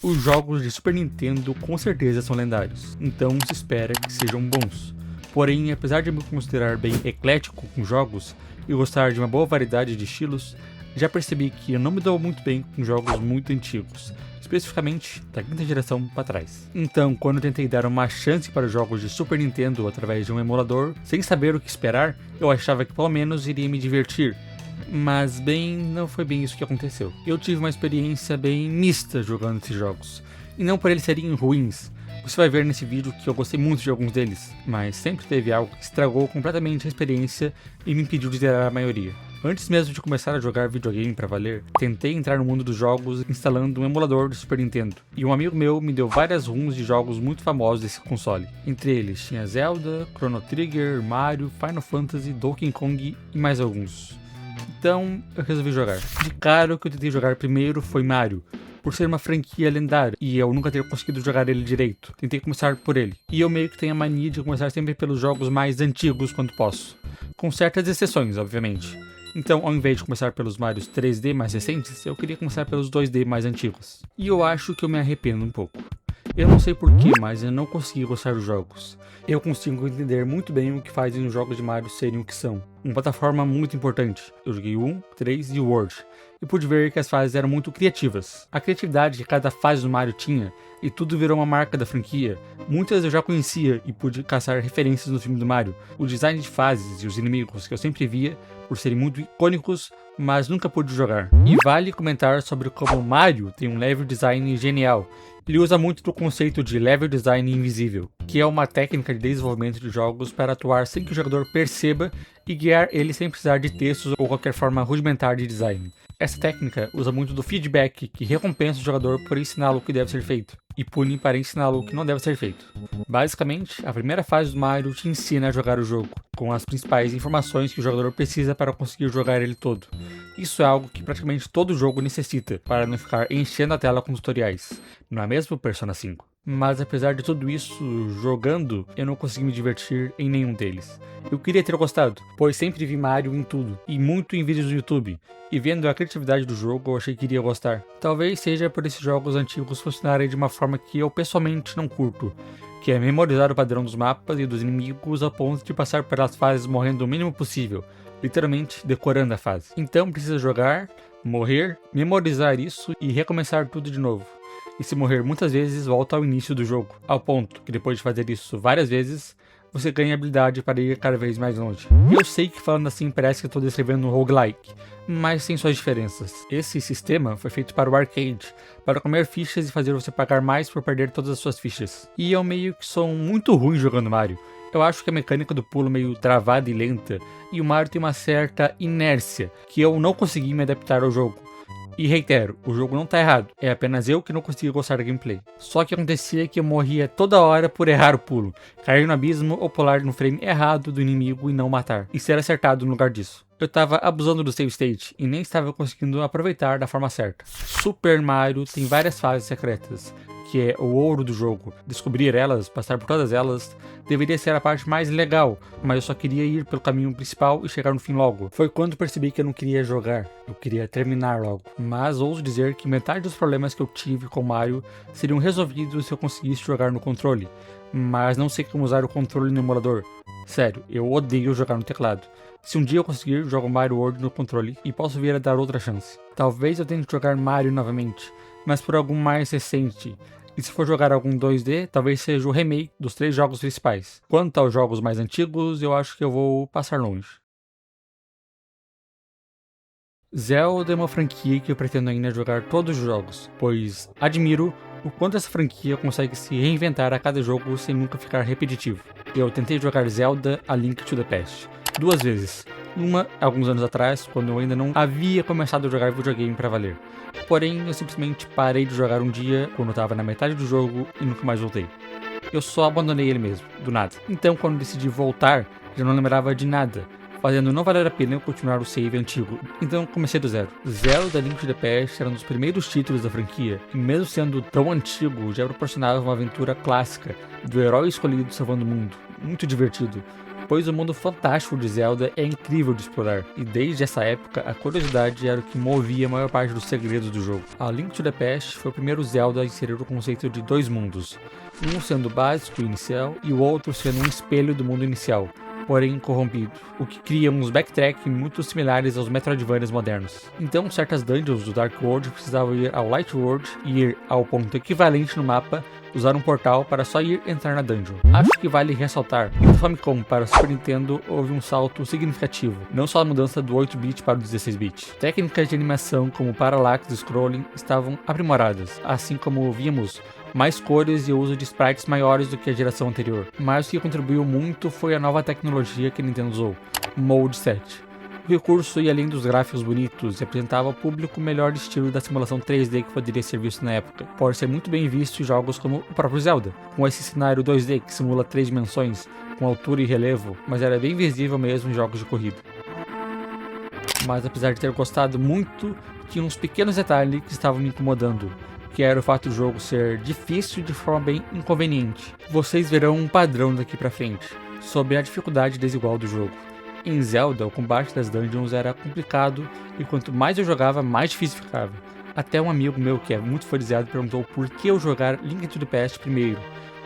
Os jogos de Super Nintendo com certeza são lendários, então se espera que sejam bons. Porém, apesar de me considerar bem eclético com jogos e gostar de uma boa variedade de estilos, já percebi que eu não me dou muito bem com jogos muito antigos, especificamente da quinta geração para trás. Então, quando eu tentei dar uma chance para os jogos de Super Nintendo através de um emulador, sem saber o que esperar, eu achava que pelo menos iria me divertir. Mas não foi bem isso que aconteceu. Eu tive uma experiência bem mista jogando esses jogos. E não por eles serem ruins. Você vai ver nesse vídeo que eu gostei muito de alguns deles, mas sempre teve algo que estragou completamente a experiência e me impediu de zerar a maioria. Antes mesmo de começar a jogar videogame pra valer, tentei entrar no mundo dos jogos instalando um emulador do Super Nintendo. E um amigo meu me deu várias ROMs de jogos muito famosos desse console. Entre eles tinha Zelda, Chrono Trigger, Mario, Final Fantasy, Donkey Kong e mais alguns. Então eu resolvi jogar. De cara, o que eu tentei jogar primeiro foi Mario, por ser uma franquia lendária e eu nunca ter conseguido jogar ele direito. Tentei começar por ele. E eu meio que tenho a mania de começar sempre pelos jogos mais antigos quando posso. Com certas exceções, obviamente. Então, ao invés de começar pelos Marios 3D mais recentes, eu queria começar pelos 2D mais antigos. E eu acho que eu me arrependo um pouco. Eu não sei porquê, mas eu não consegui gostar dos jogos. Eu consigo entender muito bem o que fazem os jogos de Mario serem o que são. Uma plataforma muito importante. Eu joguei o 1, 3 e o World. E pude ver que as fases eram muito criativas. A criatividade que cada fase do Mario tinha, e tudo virou uma marca da franquia. Muitas eu já conhecia e pude caçar referências no filme do Mario. O design de fases e os inimigos que eu sempre via, por serem muito icônicos, mas nunca pude jogar. E vale comentar sobre como o Mario tem um level design genial. Ele usa muito do conceito de level design invisível, que é uma técnica de desenvolvimento de jogos para atuar sem que o jogador perceba e guiar ele sem precisar de textos ou qualquer forma rudimentar de design. Essa técnica usa muito do feedback, que recompensa o jogador por ensiná-lo o que deve ser feito, e pune para ensiná-lo o que não deve ser feito. Basicamente, a primeira fase do Mario te ensina a jogar o jogo, com as principais informações que o jogador precisa para conseguir jogar ele todo. Isso é algo que praticamente todo jogo necessita, para não ficar enchendo a tela com tutoriais, não é mesmo Persona 5? Mas apesar de tudo isso, jogando, eu não consegui me divertir em nenhum deles. Eu queria ter gostado, pois sempre vi Mario em tudo, e muito em vídeos no YouTube, e vendo a criatividade do jogo eu achei que iria gostar. Talvez seja por esses jogos antigos funcionarem de uma forma que eu pessoalmente não curto, que é memorizar o padrão dos mapas e dos inimigos ao ponto de passar pelas fases morrendo o mínimo possível, literalmente decorando a fase. Então precisa jogar, morrer, memorizar isso e recomeçar tudo de novo. E se morrer muitas vezes, volta ao início do jogo, ao ponto que depois de fazer isso várias vezes, você ganha habilidade para ir cada vez mais longe. Eu sei que falando assim parece que eu estou descrevendo um roguelike, mas tem suas diferenças. Esse sistema foi feito para o arcade, para comer fichas e fazer você pagar mais por perder todas as suas fichas. E eu meio que sou muito ruim jogando Mario. Eu acho que a mecânica do pulo meio travada e lenta, e o Mario tem uma certa inércia, que eu não consegui me adaptar ao jogo. E reitero, o jogo não tá errado, é apenas eu que não conseguia gostar da gameplay. Só que acontecia que eu morria toda hora por errar o pulo, cair no abismo ou pular no frame errado do inimigo e não matar, e ser acertado no lugar disso. Eu tava abusando do save state e nem estava conseguindo aproveitar da forma certa. Super Mario tem várias fases secretas, que é o ouro do jogo. Descobrir elas, passar por todas elas, deveria ser a parte mais legal, mas eu só queria ir pelo caminho principal e chegar no fim logo. Foi quando percebi que eu não queria jogar, eu queria terminar logo. Mas ouso dizer que metade dos problemas que eu tive com Mario seriam resolvidos se eu conseguisse jogar no controle, mas não sei como usar o controle no emulador. Sério, eu odeio jogar no teclado. Se um dia eu conseguir, jogo Mario World no controle e posso vir a dar outra chance. Talvez eu tente jogar Mario novamente, mas por algum mais recente. E se for jogar algum 2D, talvez seja o remake dos 3 jogos principais. Quanto aos jogos mais antigos, eu acho que eu vou passar longe. Zelda é uma franquia que eu pretendo ainda jogar todos os jogos, pois admiro o quanto essa franquia consegue se reinventar a cada jogo sem nunca ficar repetitivo. Eu tentei jogar Zelda A Link to the Past 2 vezes. Uma, alguns anos atrás, quando eu ainda não havia começado a jogar videogame pra valer. Porém, eu simplesmente parei de jogar um dia, quando eu tava na metade do jogo, e nunca mais voltei. Eu só abandonei ele mesmo, do nada. Então, quando decidi voltar, já não lembrava de nada, fazendo não valer a pena eu continuar o save antigo. Então, comecei do zero. Zelda Link to the Past era um dos primeiros títulos da franquia, e mesmo sendo tão antigo, já proporcionava uma aventura clássica, do herói escolhido salvando o mundo. Muito divertido. pois o mundo fantástico de Zelda é incrível de explorar, e desde essa época a curiosidade era o que movia a maior parte dos segredos do jogo. A Link to the Past foi o primeiro Zelda a inserir o conceito de dois mundos, um sendo básico e inicial e o outro sendo um espelho do mundo inicial, porém corrompido, o que cria uns backtrack muito similares aos Metroidvanias modernos. Então certas dungeons do Dark World precisavam ir ao Light World e ir ao ponto equivalente no mapa, usar um portal para só ir entrar na dungeon. Acho que vale ressaltar que do Famicom para o Super Nintendo houve um salto significativo, não só a mudança do 8-bit para o 16-bit. Técnicas de animação como parallax e scrolling estavam aprimoradas, assim como víamos mais cores e o uso de sprites maiores do que a geração anterior. Mas o que contribuiu muito foi a nova tecnologia que a Nintendo usou, o Mode 7. O recurso ia além dos gráficos bonitos e apresentava ao público o melhor estilo da simulação 3D que poderia ser visto na época. Pode ser muito bem visto em jogos como o próprio Zelda, com esse cenário 2D que simula 3 dimensões, com altura e relevo, mas era bem visível mesmo em jogos de corrida. Mas apesar de ter gostado muito, tinha uns pequenos detalhes que estavam me incomodando, que era o fato do jogo ser difícil de forma bem inconveniente. Vocês verão um padrão daqui pra frente, sobre a dificuldade desigual do jogo. Em Zelda, o combate das dungeons era complicado e quanto mais eu jogava, mais difícil ficava. Até um amigo meu que é muito frisado perguntou por que eu jogar Link to the Past primeiro,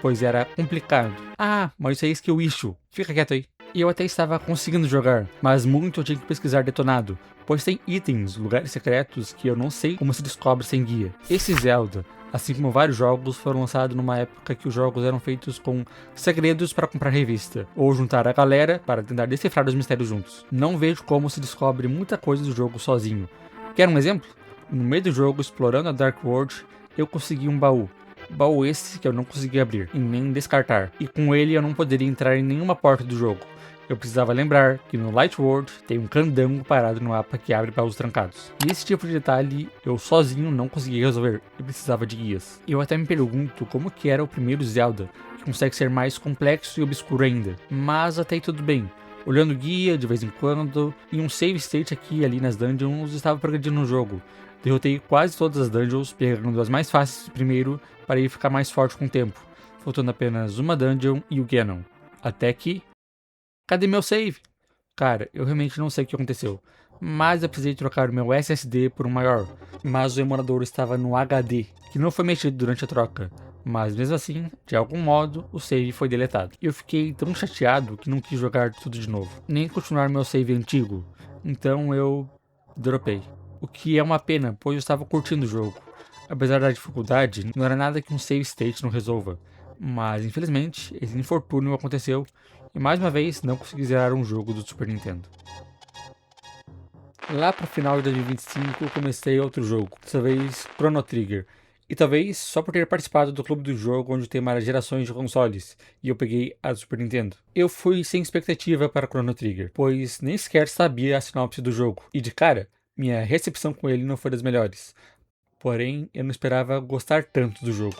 pois era complicado. Ah, mas isso é skill issue, fica quieto aí. E eu até estava conseguindo jogar, mas muito eu tinha que pesquisar detonado, pois tem itens, lugares secretos que eu não sei como se descobre sem guia. Esse Zelda, assim como vários jogos, foram lançados numa época que os jogos eram feitos com segredos para comprar revista, ou juntar a galera para tentar decifrar os mistérios juntos. Não vejo como se descobre muita coisa do jogo sozinho. Quer um exemplo? No meio do jogo, explorando a Dark World, eu consegui um baú. Baú esse que eu não consegui abrir, e nem descartar, e com ele eu não poderia entrar em nenhuma porta do jogo. Eu precisava lembrar que no Light World tem um candango parado no mapa que abre baús trancados. E esse tipo de detalhe eu sozinho não conseguia resolver e precisava de guias. Eu até me pergunto como que era o primeiro Zelda, que consegue ser mais complexo e obscuro ainda. Mas até aí tudo bem. Olhando guia de vez em quando, e um save state aqui e ali nas dungeons, estava progredindo no jogo. Derrotei quase todas as dungeons, pegando as mais fáceis primeiro para ir ficar mais forte com o tempo, faltando apenas uma dungeon e o Ganon. Até que... Cadê meu save? Cara, eu realmente não sei o que aconteceu, mas eu precisei trocar o meu SSD por um maior, mas o emulador estava no HD, que não foi mexido durante a troca, mas mesmo assim, de algum modo, o save foi deletado. Eu fiquei tão chateado que não quis jogar tudo de novo, nem continuar meu save antigo, então eu dropei. O que é uma pena, pois eu estava curtindo o jogo. Apesar da dificuldade, não era nada que um save state não resolva, mas infelizmente, esse infortúnio aconteceu e mais uma vez não consegui zerar um jogo do Super Nintendo. Lá pro final de 2025 eu comecei outro jogo, dessa vez Chrono Trigger. E talvez só por ter participado do clube do jogo onde tem várias gerações de consoles, e eu peguei a do Super Nintendo. Eu fui sem expectativa para Chrono Trigger, pois nem sequer sabia a sinopse do jogo, e de cara, minha recepção com ele não foi das melhores. Porém, eu não esperava gostar tanto do jogo.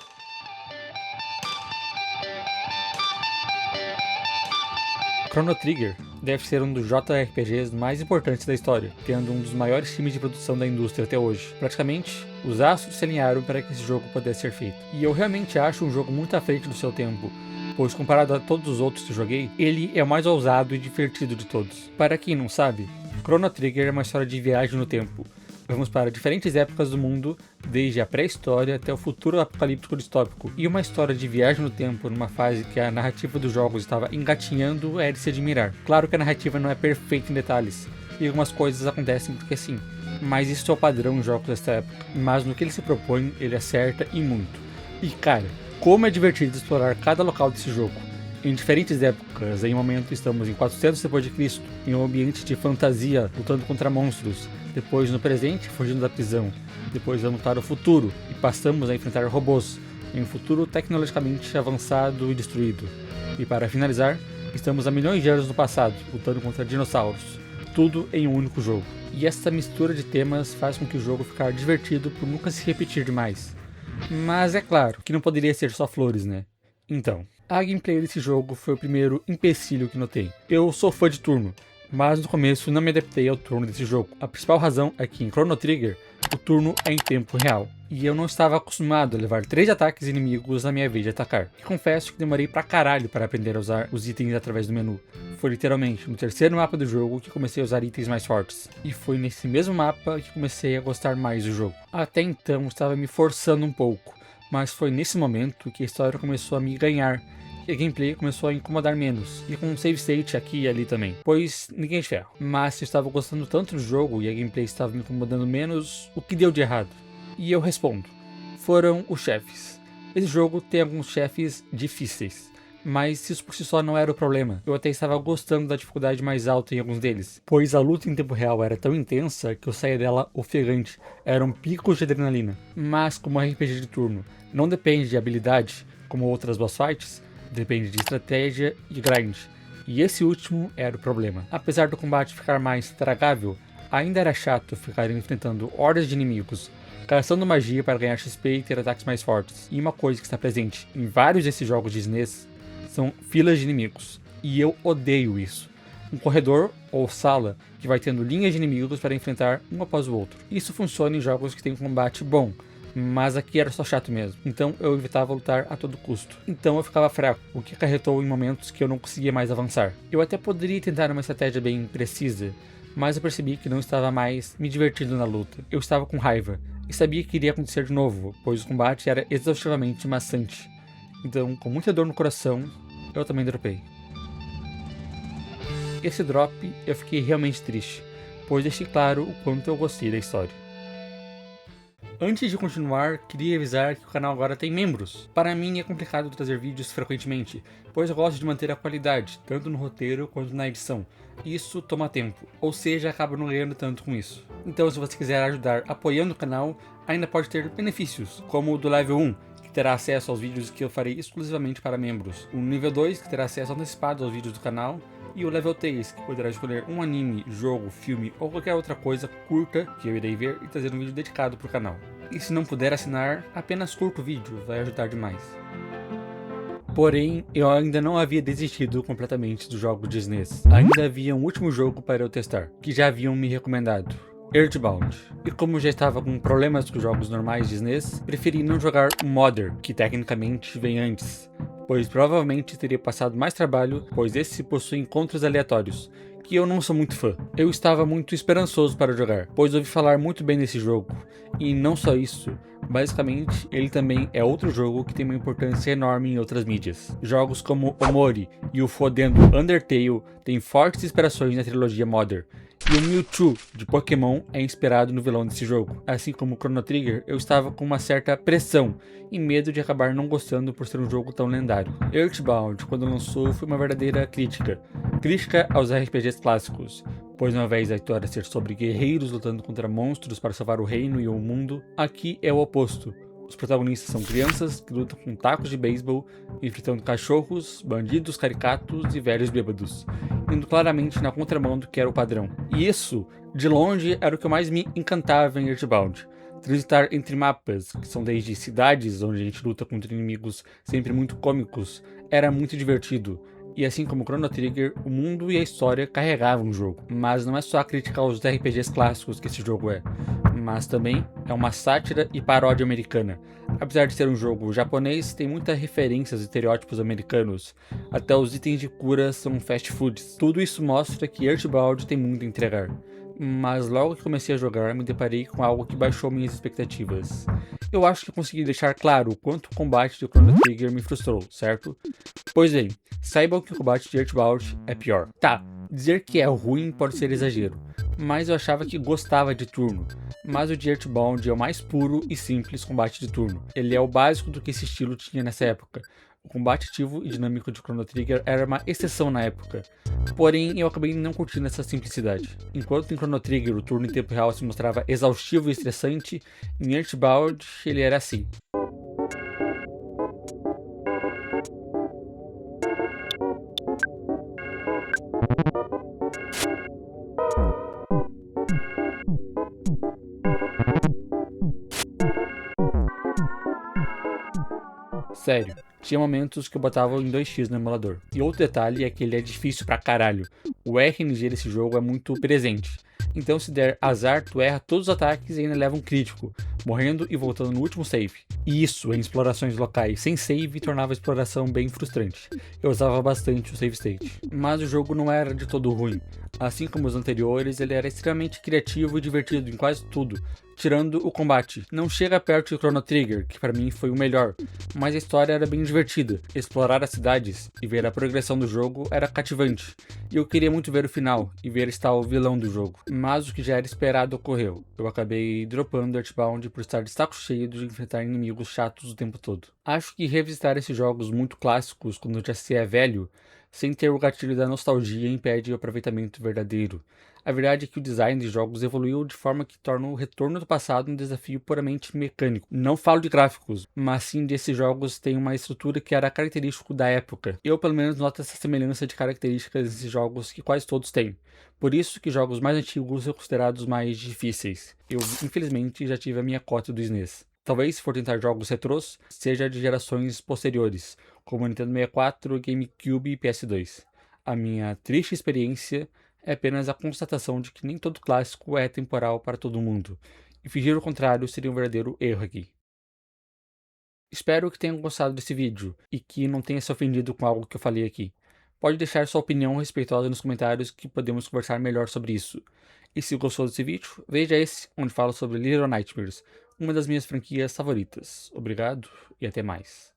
Chrono Trigger deve ser um dos JRPGs mais importantes da história, tendo um dos maiores times de produção da indústria até hoje. Praticamente, os astros se alinharam para que esse jogo pudesse ser feito. E eu realmente acho um jogo muito à frente do seu tempo, pois comparado a todos os outros que joguei, ele é o mais ousado e divertido de todos. Para quem não sabe, Chrono Trigger é uma história de viagem no tempo. Vamos para diferentes épocas do mundo, desde a pré-história até o futuro apocalíptico distópico. E uma história de viagem no tempo numa fase que a narrativa dos jogos estava engatinhando é de se admirar. Claro que a narrativa não é perfeita em detalhes, e algumas coisas acontecem porque sim, mas isso é o padrão em jogos desta época. Mas no que ele se propõe, ele acerta e muito. E cara, como é divertido explorar cada local desse jogo. Em diferentes épocas, em um momento estamos em 400 d.C., em um ambiente de fantasia, lutando contra monstros. Depois no presente, fugindo da prisão. Depois vamos para o futuro, e passamos a enfrentar robôs, em um futuro tecnologicamente avançado e destruído. E para finalizar, estamos há milhões de anos no passado, lutando contra dinossauros. Tudo em um único jogo. E essa mistura de temas faz com que o jogo ficar divertido por nunca se repetir demais. Mas é claro que não poderia ser só flores, né? Então, a gameplay desse jogo foi o primeiro empecilho que notei. Eu sou fã de turno, mas no começo não me adaptei ao turno desse jogo. A principal razão é que em Chrono Trigger, o turno é em tempo real. E eu não estava acostumado a levar 3 ataques inimigos na minha vez de atacar. E confesso que demorei pra caralho para aprender a usar os itens através do menu. Foi literalmente no terceiro mapa do jogo que comecei a usar itens mais fortes. E foi nesse mesmo mapa que comecei a gostar mais do jogo. Até então estava me forçando um pouco, mas foi nesse momento que a história começou a me ganhar. E a gameplay começou a incomodar menos, e com um save state aqui e ali também, pois ninguém é de ferro. Mas se eu estava gostando tanto do jogo e a gameplay estava me incomodando menos, o que deu de errado? E eu respondo, foram os chefes. Esse jogo tem alguns chefes difíceis, mas isso por si só não era o problema. Eu até estava gostando da dificuldade mais alta em alguns deles, pois a luta em tempo real era tão intensa que eu saía dela ofegante, eram picos de adrenalina. Mas como RPG de turno não depende de habilidade, como outras boss fights, depende de estratégia e grind, e esse último era o problema. Apesar do combate ficar mais tragável, ainda era chato ficar enfrentando hordas de inimigos, gastando magia para ganhar XP e ter ataques mais fortes. E uma coisa que está presente em vários desses jogos de SNES são filas de inimigos, e eu odeio isso. Um corredor ou sala que vai tendo linhas de inimigos para enfrentar um após o outro. Isso funciona em jogos que têm um combate bom, mas aqui era só chato mesmo, então eu evitava lutar a todo custo. Então eu ficava fraco, o que acarretou em momentos que eu não conseguia mais avançar. Eu até poderia tentar uma estratégia bem precisa, mas eu percebi que não estava mais me divertindo na luta. Eu estava com raiva, e sabia que iria acontecer de novo, pois o combate era exaustivamente maçante. Então, com muita dor no coração, eu também dropei. Esse drop eu fiquei realmente triste, pois deixei claro o quanto eu gostei da história. Antes de continuar, queria avisar que o canal agora tem membros. Para mim é complicado trazer vídeos frequentemente, pois eu gosto de manter a qualidade, tanto no roteiro quanto na edição. Isso toma tempo, ou seja, acaba não ganhando tanto com isso. Então se você quiser ajudar apoiando o canal, ainda pode ter benefícios, como o do Level 1, que terá acesso aos vídeos que eu farei exclusivamente para membros. O nível 2, que terá acesso antecipado aos vídeos do canal. E o Level 3, que poderá escolher um anime, jogo, filme ou qualquer outra coisa curta que eu irei ver e trazer um vídeo dedicado para o canal. E se não puder assinar, apenas curta o vídeo, vai ajudar demais. Porém, eu ainda não havia desistido completamente do jogo de SNES. Ainda havia um último jogo para eu testar, que já haviam me recomendado. Earthbound. E como já estava com problemas com os jogos normais de SNES, preferi não jogar o Modder, que tecnicamente vem antes, pois provavelmente teria passado mais trabalho, pois esse possui encontros aleatórios, que eu não sou muito fã. Eu estava muito esperançoso para jogar, pois ouvi falar muito bem desse jogo, e não só isso, basicamente ele também é outro jogo que tem uma importância enorme em outras mídias. Jogos como Omori e o fodendo Undertale têm fortes inspirações na trilogia Modder, e o Mewtwo de Pokémon é inspirado no vilão desse jogo. Assim como o Chrono Trigger, eu estava com uma certa pressão e medo de acabar não gostando por ser um jogo tão lendário. Earthbound, quando lançou, foi uma verdadeira crítica aos RPGs clássicos, pois ao invés da história ser sobre guerreiros lutando contra monstros para salvar o reino e o mundo, aqui é o oposto. Os protagonistas são crianças que lutam com tacos de beisebol, enfrentando cachorros, bandidos caricatos e velhos bêbados, indo claramente na contramão do que era o padrão. E isso, de longe, era o que mais me encantava em Earthbound. Transitar entre mapas, que são desde cidades onde a gente luta contra inimigos sempre muito cômicos, era muito divertido. E assim como Chrono Trigger, o mundo e a história carregavam o jogo. Mas não é só a crítica aos RPGs clássicos que esse jogo é, mas também é uma sátira e paródia americana. Apesar de ser um jogo japonês, tem muitas referências e estereótipos americanos. Até os itens de cura são fast foods. Tudo isso mostra que Earthbound tem muito a entregar. Mas logo que comecei a jogar, me deparei com algo que baixou minhas expectativas. Eu acho que consegui deixar claro o quanto o combate de Chrono Trigger me frustrou, certo? Pois bem, saibam que o combate de Earthbound é pior. Tá, dizer que é ruim pode ser exagero, mas eu achava que gostava de turno. Mas o de Earthbound é o mais puro e simples combate de turno. Ele é o básico do que esse estilo tinha nessa época. O combate ativo e dinâmico de Chrono Trigger era uma exceção na época, porém eu acabei não curtindo essa simplicidade. Enquanto em Chrono Trigger o turno em tempo real se mostrava exaustivo e estressante, em Earthbound ele era assim. Sério, tinha momentos que eu botava em 2x no emulador. E outro detalhe é que ele é difícil pra caralho. O RNG desse jogo é muito presente. Então se der azar, tu erra todos os ataques e ainda leva um crítico, morrendo e voltando no último save. E isso, em explorações locais sem save, tornava a exploração bem frustrante. Eu usava bastante o save state. Mas o jogo não era de todo ruim. Assim como os anteriores, ele era extremamente criativo e divertido em quase tudo, tirando o combate. Não chega perto de Chrono Trigger, que para mim foi o melhor, mas a história era bem divertida. Explorar as cidades e ver a progressão do jogo era cativante, e eu queria muito ver o final e ver estar o vilão do jogo. Mas o que já era esperado ocorreu. Eu acabei dropando Earthbound por estar de saco cheio de enfrentar inimigos chatos o tempo todo. Acho que revisitar esses jogos muito clássicos quando já se é velho, sem ter o gatilho da nostalgia, impede o aproveitamento verdadeiro. A verdade é que o design de jogos evoluiu de forma que torna o retorno do passado um desafio puramente mecânico. Não falo de gráficos, mas sim desses jogos têm uma estrutura que era característico da época. Eu pelo menos noto essa semelhança de características nesses jogos que quase todos têm. Por isso que jogos mais antigos são considerados mais difíceis. Eu, infelizmente, já tive a minha cota do SNES. Talvez, se for tentar jogos retrôs, seja de gerações posteriores, como Nintendo 64, GameCube e PS2. A minha triste experiência é apenas a constatação de que nem todo clássico é temporal para todo mundo, e fingir o contrário seria um verdadeiro erro aqui. Espero que tenham gostado desse vídeo, e que não tenha se ofendido com algo que eu falei aqui. Pode deixar sua opinião respeitosa nos comentários que podemos conversar melhor sobre isso. E se gostou desse vídeo, veja esse, onde falo sobre Little Nightmares, uma das minhas franquias favoritas. Obrigado e até mais.